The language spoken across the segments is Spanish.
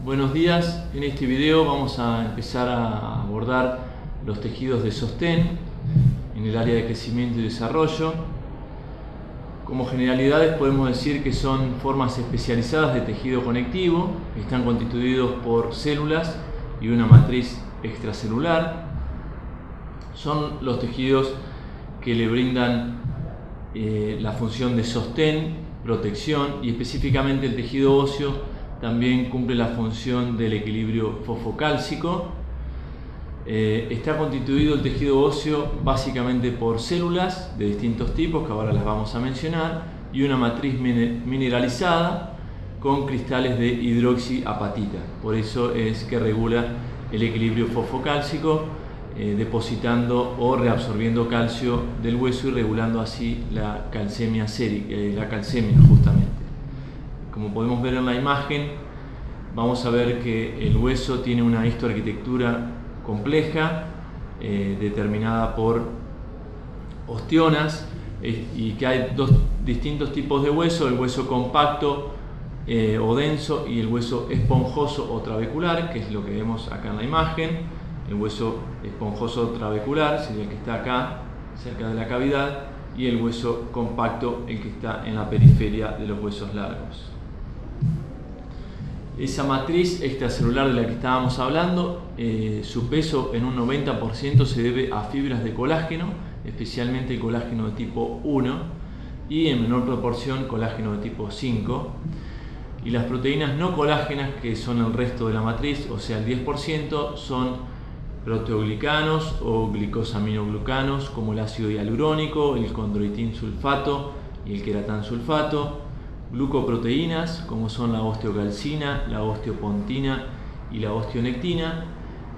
Buenos días, en este video vamos a empezar a abordar los tejidos de sostén en el área de crecimiento y desarrollo. Como generalidades podemos decir que son formas especializadas de tejido conectivo, que están constituidos por células y una matriz extracelular. Son los tejidos que le brindan la función de sostén, protección, y específicamente el tejido óseo también cumple la función del equilibrio fosfocálcico. Está constituido el tejido óseo básicamente por células de distintos tipos, que ahora las vamos a mencionar, y una matriz mineralizada con cristales de hidroxiapatita. Por eso es que regula el equilibrio fosfocálcico, depositando o reabsorbiendo calcio del hueso y regulando así la calcemia justamente. Como podemos ver en la imagen, vamos a ver que el hueso tiene una histoarquitectura compleja, determinada por ostionas, y que hay dos distintos tipos de hueso: el hueso compacto o denso y el hueso esponjoso o trabecular, que es lo que vemos acá en la imagen. El hueso esponjoso trabecular sería el que está acá cerca de la cavidad, y el hueso compacto el que está en la periferia de los huesos largos. Esa matriz extracelular de la que estábamos hablando, su peso en un 90% se debe a fibras de colágeno, especialmente el colágeno de tipo 1, y en menor proporción colágeno de tipo 5. Y las proteínas no colágenas, que son el resto de la matriz, o sea el 10%, son proteoglicanos o glicosaminoglucanos, como el ácido hialurónico, el condroitin sulfato y el queratán sulfato; glucoproteínas, como son la osteocalcina, la osteopontina y la osteonectina;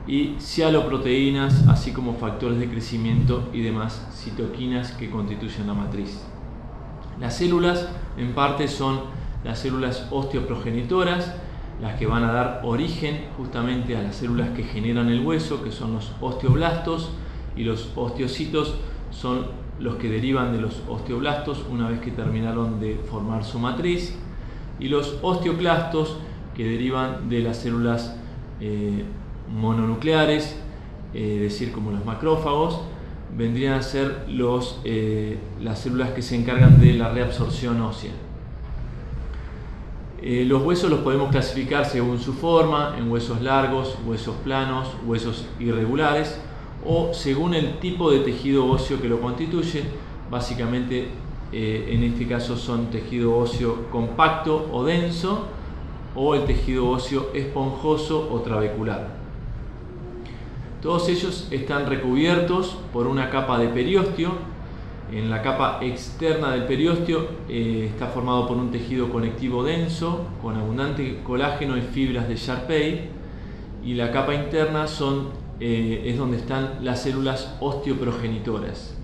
y cialoproteínas, así como factores de crecimiento y demás citoquinas que constituyen la matriz. Las células, en parte, son las células osteoprogenitoras, las que van a dar origen justamente a las células que generan el hueso, que son los osteoblastos, y los osteocitos son los que derivan de los osteoblastos una vez que terminaron de formar su matriz, y los osteoclastos, que derivan de las células mononucleares, es decir, como los macrófagos, vendrían a ser las células que se encargan de la reabsorción ósea. Los huesos los podemos clasificar según su forma, en huesos largos, huesos planos, huesos irregulares, o según el tipo de tejido óseo que lo constituye. Básicamente, en este caso son tejido óseo compacto o denso, o el tejido óseo esponjoso o trabecular. Todos ellos están recubiertos por una capa de periósteo. En la capa externa del periósteo está formado por un tejido conectivo denso con abundante colágeno y fibras de Sharpei, y la capa interna es donde están las células osteoprogenitoras.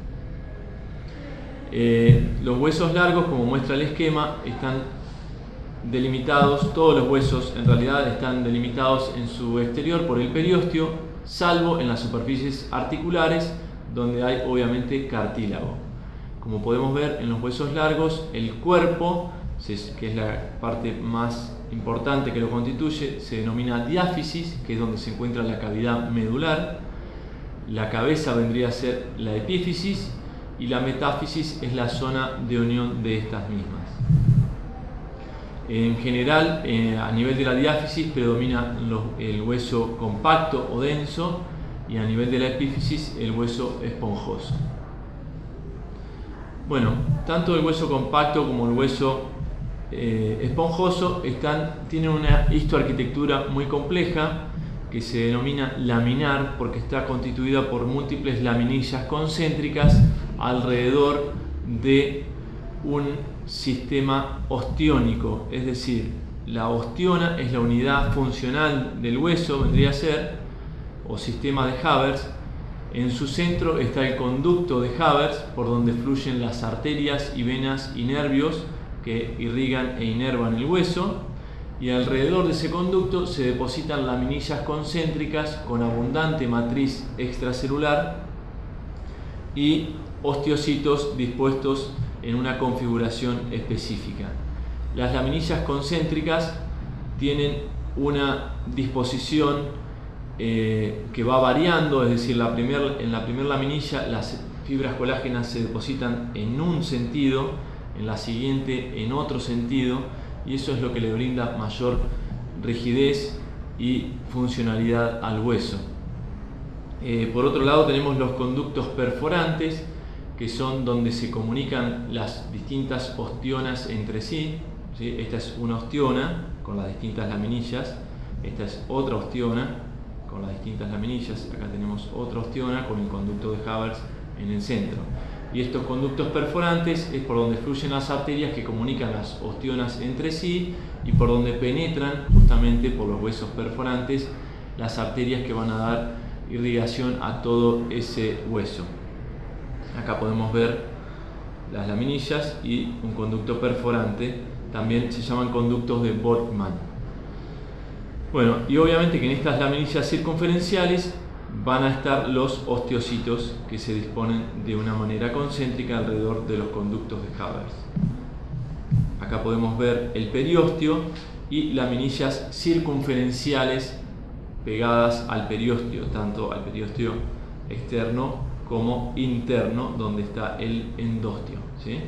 Los huesos largos, como muestra el esquema, están delimitados. Todos los huesos en realidad están delimitados en su exterior por el periósteo, salvo en las superficies articulares, donde hay obviamente cartílago. Como podemos ver, en los huesos largos, el cuerpo, que es la parte más importante que lo constituye, se denomina diáfisis, que es donde se encuentra la cavidad medular. La cabeza vendría a ser la epífisis, y la metáfisis es la zona de unión de estas mismas. En general, a nivel de la diáfisis predomina el hueso compacto o denso, y a nivel de la epífisis el hueso esponjoso. Bueno, tanto el hueso compacto como el hueso esponjoso tienen una histoarquitectura muy compleja, que se denomina laminar, porque está constituida por múltiples laminillas concéntricas alrededor de un sistema ostiónico. Es decir, la ostiona es la unidad funcional del hueso, vendría a ser, o sistema de Haber. En su centro está el conducto de Haber, por donde fluyen las arterias y venas y nervios que irrigan e inervan el hueso, y alrededor de ese conducto se depositan laminillas concéntricas con abundante matriz extracelular y osteocitos dispuestos en una configuración específica. Las laminillas concéntricas tienen una disposición que va variando, es decir, en la primera laminilla las fibras colágenas se depositan en un sentido, en la siguiente en otro sentido, y eso es lo que le brinda mayor rigidez y funcionalidad al hueso. Por otro lado tenemos los conductos perforantes, que son donde se comunican las distintas ostionas entre sí, ¿sí? Esta es una ostiona con las distintas laminillas, esta es otra ostiona con las distintas laminillas, acá tenemos otra ostiona con el conducto de Haber en el centro. Y estos conductos perforantes es por donde fluyen las arterias que comunican las ostionas entre sí y por donde penetran justamente por los huesos perforantes las arterias que van a dar irrigación a todo ese hueso. Acá podemos ver las laminillas y un conducto perforante, también se llaman conductos de Volkmann. Bueno, y obviamente que en estas laminillas circunferenciales van a estar los osteocitos que se disponen de una manera concéntrica alrededor de los conductos de Haber. Acá podemos ver el periósteo y laminillas circunferenciales pegadas al periósteo, tanto al periósteo externo como interno, donde está el endostio, ¿sí?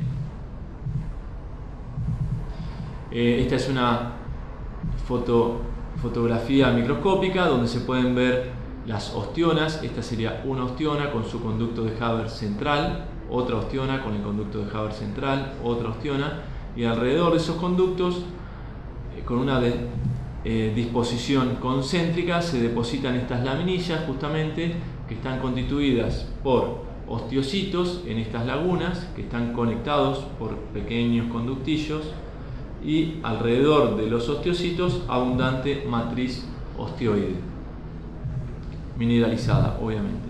Esta es una fotografía microscópica donde se pueden ver las ostionas. Esta sería una ostiona con su conducto de Haber central, otra ostiona con el conducto de Haber central, otra ostiona, y alrededor de esos conductos, con una disposición concéntrica, se depositan estas laminillas justamente, que están constituidas por osteocitos en estas lagunas que están conectados por pequeños conductillos, y alrededor de los osteocitos abundante matriz osteoide mineralizada, obviamente.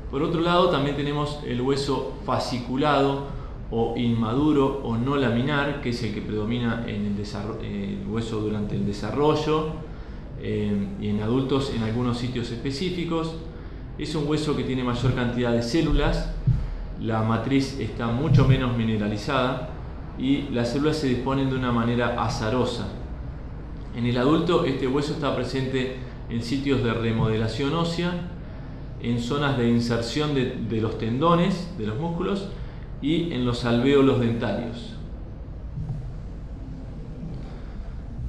Por otro lado también tenemos el hueso fasciculado o inmaduro o no laminar, que es el que predomina en el hueso durante el desarrollo y en adultos en algunos sitios específicos. Es un hueso que tiene mayor cantidad de células, la matriz está mucho menos mineralizada y las células se disponen de una manera azarosa. En el adulto este hueso está presente en sitios de remodelación ósea, en zonas de inserción de los tendones, de los músculos, y en los alvéolos dentarios.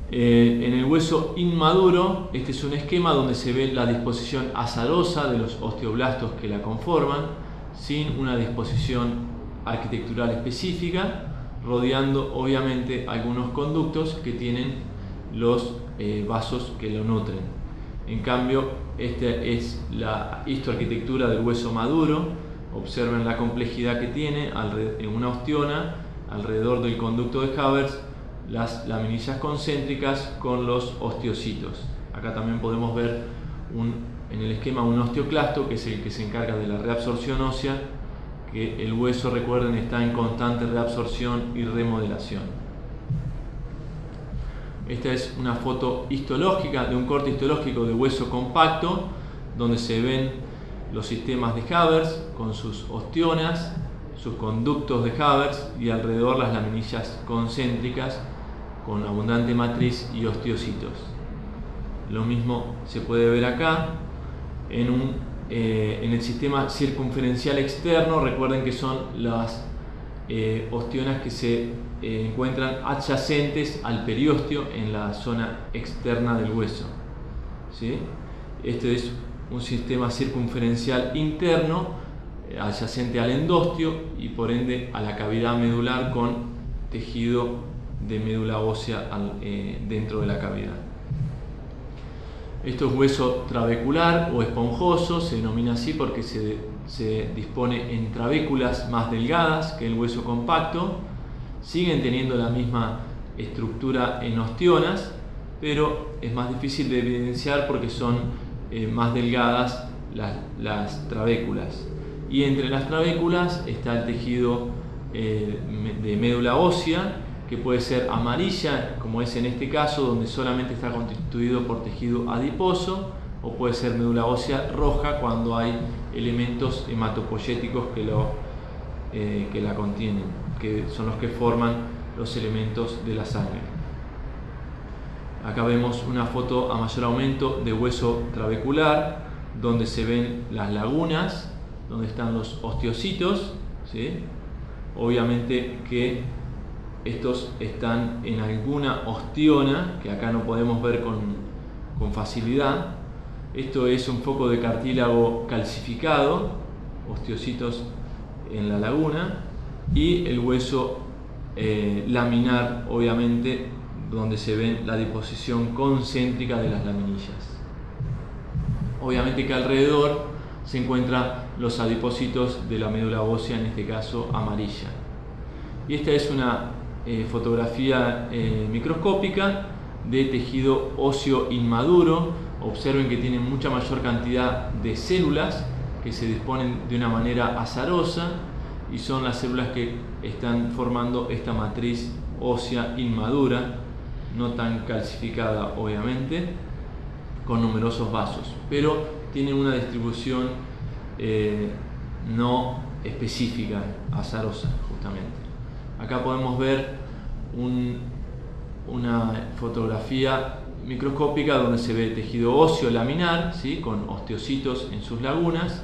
En el hueso inmaduro, este es un esquema donde se ve la disposición azarosa de los osteoblastos que la conforman, sin una disposición arquitectural específica, rodeando obviamente algunos conductos que tienen los vasos que lo nutren. En cambio, esta es la histoarquitectura del hueso maduro. Observen la complejidad que tiene en una ostiona, alrededor del conducto de Haber, las laminillas concéntricas con los osteocitos. Acá también podemos ver en el esquema un osteoclasto, que es el que se encarga de la reabsorción ósea, que el hueso, recuerden, está en constante reabsorción y remodelación. Esta es una foto histológica, de un corte histológico de hueso compacto, donde se ven los sistemas de Haber con sus ostionas, sus conductos de Haber y alrededor las laminillas concéntricas con abundante matriz y osteocitos. Lo mismo se puede ver acá en el sistema circunferencial externo. Recuerden que son las ostionas que se encuentran adyacentes al periósteo en la zona externa del hueso, ¿sí? Este es un sistema circunferencial interno adyacente al endostio y por ende a la cavidad medular, con tejido de médula ósea dentro de la cavidad. Esto es hueso trabecular o esponjoso, se denomina así porque se dispone en trabéculas más delgadas que el hueso compacto. Siguen teniendo la misma estructura en ostionas, pero es más difícil de evidenciar porque son más delgadas las trabéculas. Y entre las trabéculas está el tejido de médula ósea, que puede ser amarilla, como es en este caso, donde solamente está constituido por tejido adiposo, o puede ser médula ósea roja cuando hay elementos hematopoyéticos que la contienen, que son los que forman los elementos de la sangre. Acá vemos una foto a mayor aumento de hueso trabecular, donde se ven las lagunas, donde están los osteocitos, ¿sí? Obviamente que estos están en alguna ostiona, que acá no podemos ver con facilidad. Esto es un foco de cartílago calcificado, osteocitos en la laguna, y el hueso laminar, obviamente, donde se ve la disposición concéntrica de las laminillas. Obviamente que alrededor se encuentran los adipocitos de la médula ósea, en este caso amarilla. Y esta es una fotografía microscópica de tejido óseo inmaduro. Observen que tiene mucha mayor cantidad de células que se disponen de una manera azarosa, y son las células que están formando esta matriz ósea inmadura, no tan calcificada obviamente, con numerosos vasos, pero tiene una distribución no específica, azarosa justamente. Acá podemos ver una fotografía microscópica donde se ve tejido óseo laminar, ¿sí?, con osteocitos en sus lagunas,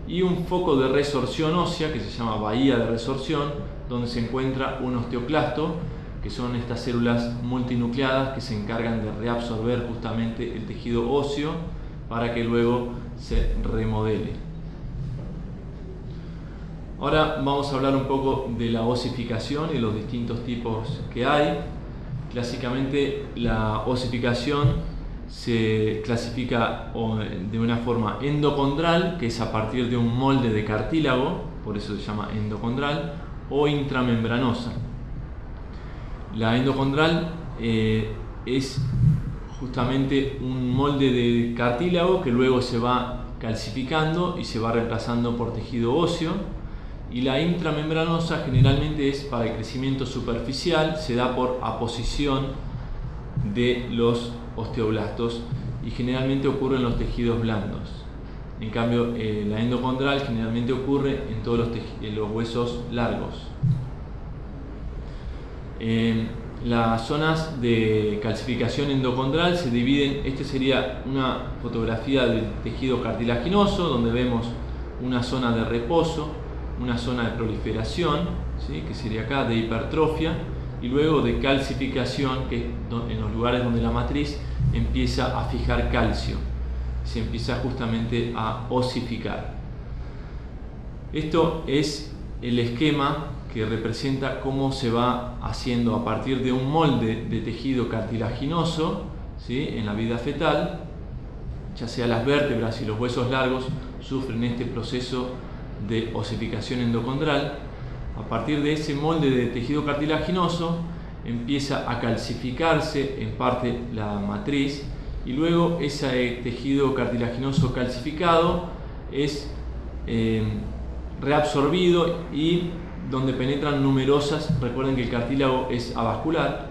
y un foco de resorción ósea que se llama bahía de resorción, donde se encuentra un osteoclasto, que son estas células multinucleadas que se encargan de reabsorber justamente el tejido óseo para que luego se remodele. Ahora vamos a hablar un poco de la osificación y los distintos tipos que hay. Clásicamente la osificación se clasifica de una forma endocondral, que es a partir de un molde de cartílago, por eso se llama endocondral, o intramembranosa. La endocondral es justamente un molde de cartílago que luego se va calcificando y se va reemplazando por tejido óseo, y la intramembranosa generalmente es para el crecimiento superficial, se da por aposición de los osteoblastos y generalmente ocurre en los tejidos blandos. En cambio, la endocondral generalmente ocurre en todos los huesos largos. Las zonas de calcificación endocondral se dividen. Esta sería una fotografía del tejido cartilaginoso, donde vemos una zona de reposo, una zona de proliferación, ¿sí?, que sería acá, de hipertrofia, y luego de calcificación, que es en los lugares donde la matriz empieza a fijar calcio, se empieza justamente a osificar. Esto es el esquema que representa cómo se va haciendo a partir de un molde de tejido cartilaginoso, ¿sí?, en la vida fetal. Ya sea las vértebras y los huesos largos sufren este proceso de osificación endocondral. A partir de ese molde de tejido cartilaginoso empieza a calcificarse en parte la matriz, y luego ese tejido cartilaginoso calcificado es reabsorbido, y donde penetran numerosas, recuerden que el cartílago es avascular,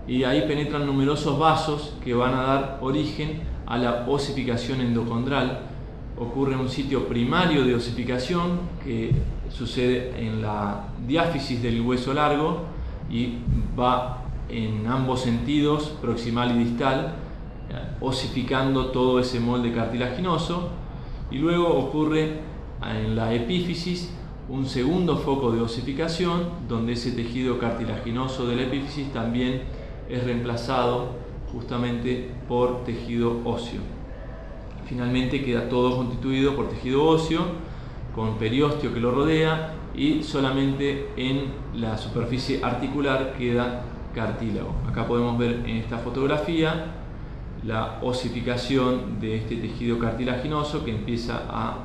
y ahí penetran numerosos vasos que van a dar origen a la osificación endocondral. Ocurre en un sitio primario de osificación que sucede en la diáfisis del hueso largo y va en ambos sentidos, proximal y distal, osificando todo ese molde cartilaginoso, y luego ocurre en la epífisis un segundo foco de osificación, donde ese tejido cartilaginoso de la epífisis también es reemplazado justamente por tejido óseo. Finalmente queda todo constituido por tejido óseo con periósteo que lo rodea, y solamente en la superficie articular queda cartílago. Acá podemos ver en esta fotografía la osificación de este tejido cartilaginoso que empieza a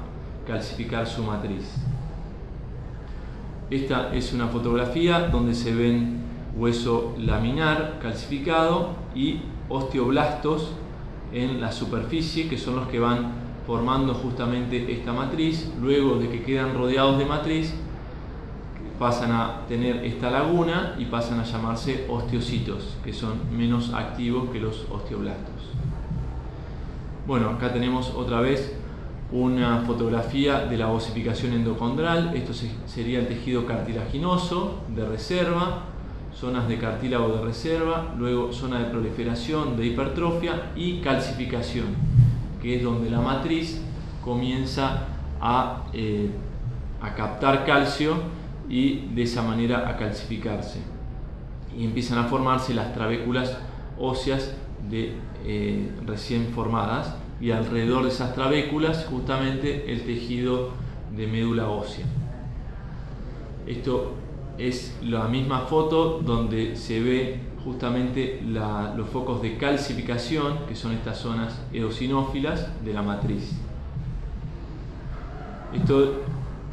calcificar su matriz. Esta es una fotografía donde se ven hueso laminar calcificado y osteoblastos en la superficie, que son los que van formando justamente esta matriz. Luego de que quedan rodeados de matriz, pasan a tener esta laguna y pasan a llamarse osteocitos, que son menos activos que los osteoblastos. Bueno, acá tenemos otra vez una fotografía de la osificación endocondral. Esto sería el tejido cartilaginoso de reserva, zonas de cartílago de reserva, luego zona de proliferación, de hipertrofia y calcificación, que es donde la matriz comienza a captar calcio y de esa manera a calcificarse. Y empiezan a formarse las trabéculas óseas recién formadas, y alrededor de esas trabéculas justamente el tejido de médula ósea. Esto es la misma foto donde se ve justamente los focos de calcificación, que son estas zonas eosinófilas de la matriz.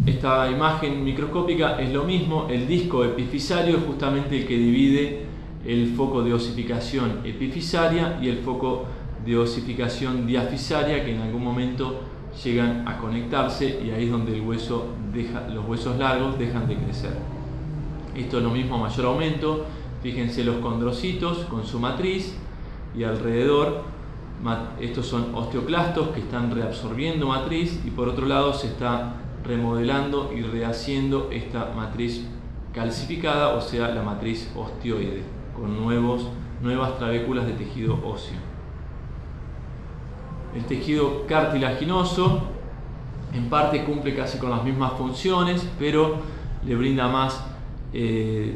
Esta imagen microscópica es lo mismo. El disco epifisario es justamente el que divide el foco de osificación epifisaria y el foco de osificación diafisaria, que en algún momento llegan a conectarse, y ahí es donde los huesos largos dejan de crecer. Esto es lo mismo a mayor aumento. Fíjense los condrocitos con su matriz, y alrededor estos son osteoclastos que están reabsorbiendo matriz, y por otro lado se está remodelando y rehaciendo esta matriz calcificada, o sea, la matriz osteoide, con nuevas trabéculas de tejido óseo. El tejido cartilaginoso en parte cumple casi con las mismas funciones, pero le brinda más,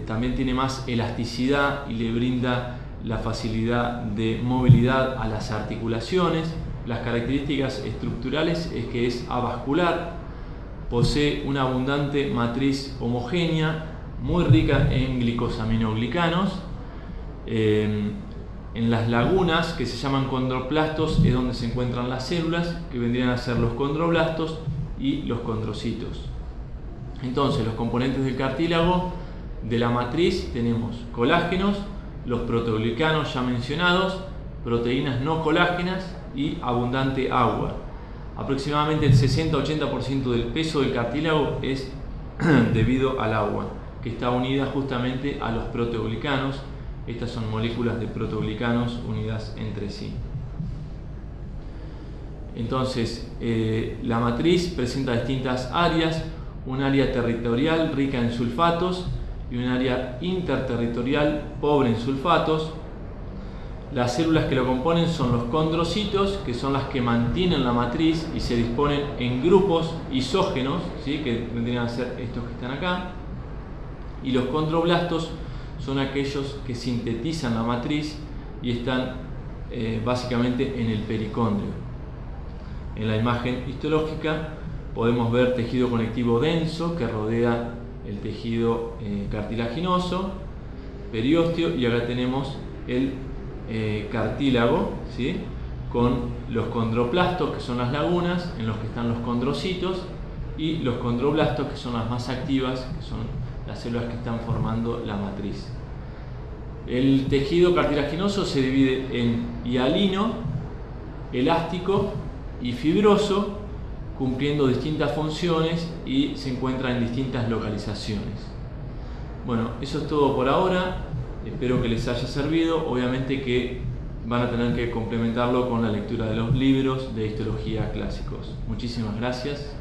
también tiene más elasticidad y le brinda la facilidad de movilidad a las articulaciones. Las características estructurales es que es avascular, posee una abundante matriz homogénea, muy rica en glicosaminoglicanos. En las lagunas, que se llaman condroplastos, es donde se encuentran las células, que vendrían a ser los condroblastos y los condrocitos. Entonces, los componentes del cartílago de la matriz tenemos colágenos, los proteoglicanos ya mencionados, proteínas no colágenas y abundante agua. Aproximadamente el 60-80% del peso del cartílago es debido al agua, que está unida justamente a los proteoglicanos. Estas son moléculas de proteoglicanos unidas entre sí. Entonces, la matriz presenta distintas áreas: un área territorial rica en sulfatos y un área interterritorial pobre en sulfatos. Las células que lo componen son los condrocitos, que son las que mantienen la matriz y se disponen en grupos isógenos, ¿sí?, que vendrían a ser estos que están acá. Y los condroblastos son aquellos que sintetizan la matriz y están básicamente en el pericondrio. En la imagen histológica podemos ver tejido conectivo denso que rodea el tejido cartilaginoso, periósteo, y acá tenemos el cartílago, ¿sí?, con los condroplastos, que son las lagunas en los que están los condrocitos, y los condroblastos, que son las más activas, que son las células que están formando la matriz. El tejido cartilaginoso se divide en hialino, elástico y fibroso, cumpliendo distintas funciones y se encuentra en distintas localizaciones. Bueno, eso es todo por ahora. Espero que les haya servido. Obviamente que van a tener que complementarlo con la lectura de los libros de histología clásicos. Muchísimas gracias.